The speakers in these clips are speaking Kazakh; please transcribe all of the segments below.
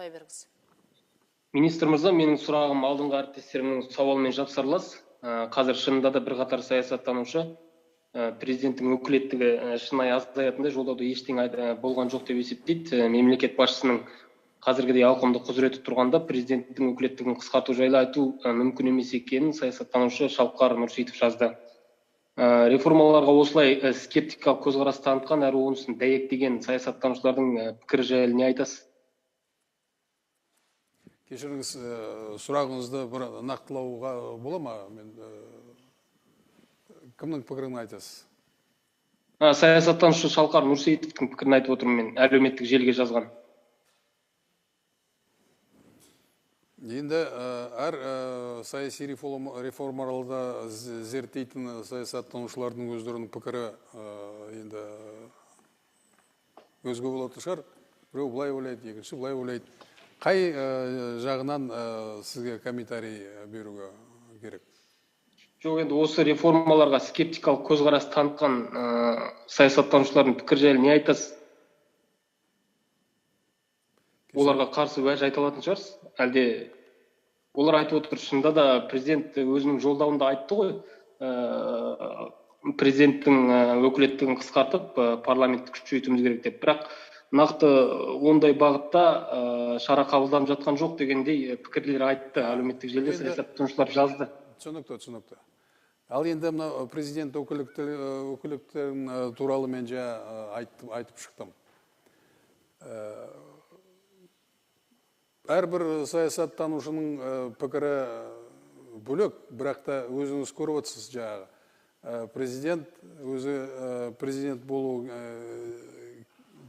нуктай беріңіз. Министр мырза, менің сұрағым алдыңғы әріптестерімнің сауалымен жапсарлас. Қазір шынында да бірқатар саясаттанушы президенттің өкілеттігі шынайы азаятындай жолдауда ештеңе болған жоқ деп есептейді. Мемлекет басшысының қазіргідей ауқымды құзыреті тұрғанда президенттің өкілеттігін қысқарту жайлы айту мүмкін емес екенін саясаттанушы Шалқар Нұрсейітов жазды. Реформаларға осылай скептикалық көзқарас танытқан әрі онысын дәйектеген саясаттанушылардың пікірі жайлы не айтасыз? Кешіріңіз, сұрағыңызды бір нақтылауға бола ма? Мен кімнің пікірін айтасыз? Саясаттанушы Шалқар Нұрсейітовтің пікірін айтып отырмын, мен әлеуметтік желіге жазған. Енді әр саяси реформаларда зерттейтін саясаттанушылардың өздерінің пікірі енді өзге болатын шығар. Біреу былай ойлайды, екінші былай ойлайды. Қай жағынан сізге комментарий беруге керек? Жоқ, енді осы реформаларға скептикалық көзқарас танытқан саясаттанушылардың пікір жайлы не айтасыз? Оларға қарсы уәж айта алатын шығарсыз? Әлде олар айтып отыр, шынында да президент өзінің жолдауында айтты ғой, президенттің өкілеттігін қысқартып, парламентті күшейтуіміз керек деп. Бірақ нақты ондай бағытта шара қабылданып жатқан жоқ дегендей пікірлер айтты, әлеуметтік желіде саясаттанушылар жазды. Түсінікті. Ал енді президент өкілеттігін туралы мен айтып шықтым. Әрбір саясаттанушының пікірі бөлек, бірақ та өзіңіз көріп отырсыз жаңағы. Президент болу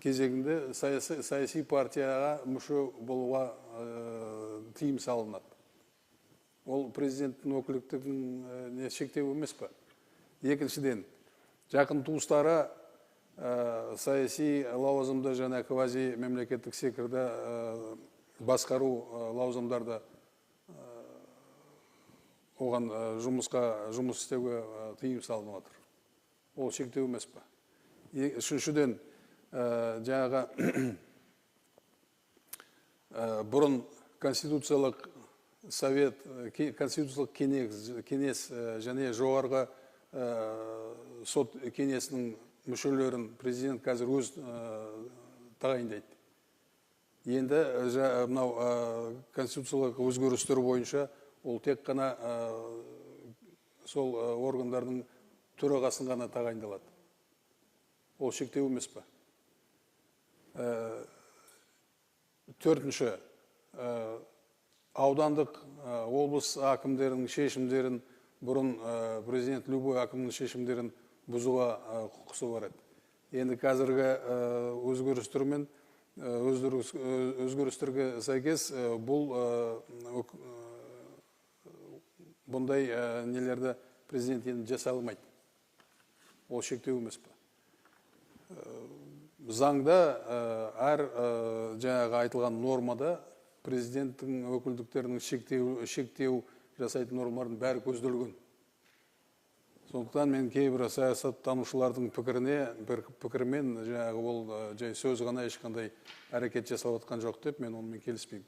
кезегінде саяси партияға мүше болуға тыйым салынады. Ол президенттің өкілеттігін шектеу емес пе? Екіншіден, жақын туыстары саяси лауазымды және квази мемлекеттік секторда басқару лауазымдарды оған жұмыс істеуге тыйым салынып отыр. Ол шектеу емес пе? Үшіншіден, жаңағы бұрын конституциялық совет, конституциялық кеңес және жоғарғы сот кеңесінің мүшелерін президент қазір өз тағайындайды. Енді мынау конституциялық өзгерістер бойынша ол тек қана сол органдардың төрағасын ғана тағайындалады. Ол шектеу емес пе? Төртінші, аудандық облыс әкімдерінің шешімдерін бұрын президент любой әкімнің шешімдерін бұзуға құқысы бар еді. Енді қазіргі өзгерістерге сәйкес бұндай нелерді президент енді жасай алмайды. Ол шектеу емес пе? Заңда әр жаңағы айтылған нормада президенттің өкілдіктерінің шектеу жасайтын нормалардың бәрі көзделген. Сондықтан мен кейбір саясаттанушылардың пікірімен жаңағы ол жай сөз ғана ешқандай әрекет жасап жатқан жоқ деп мен онымен келіспеймін.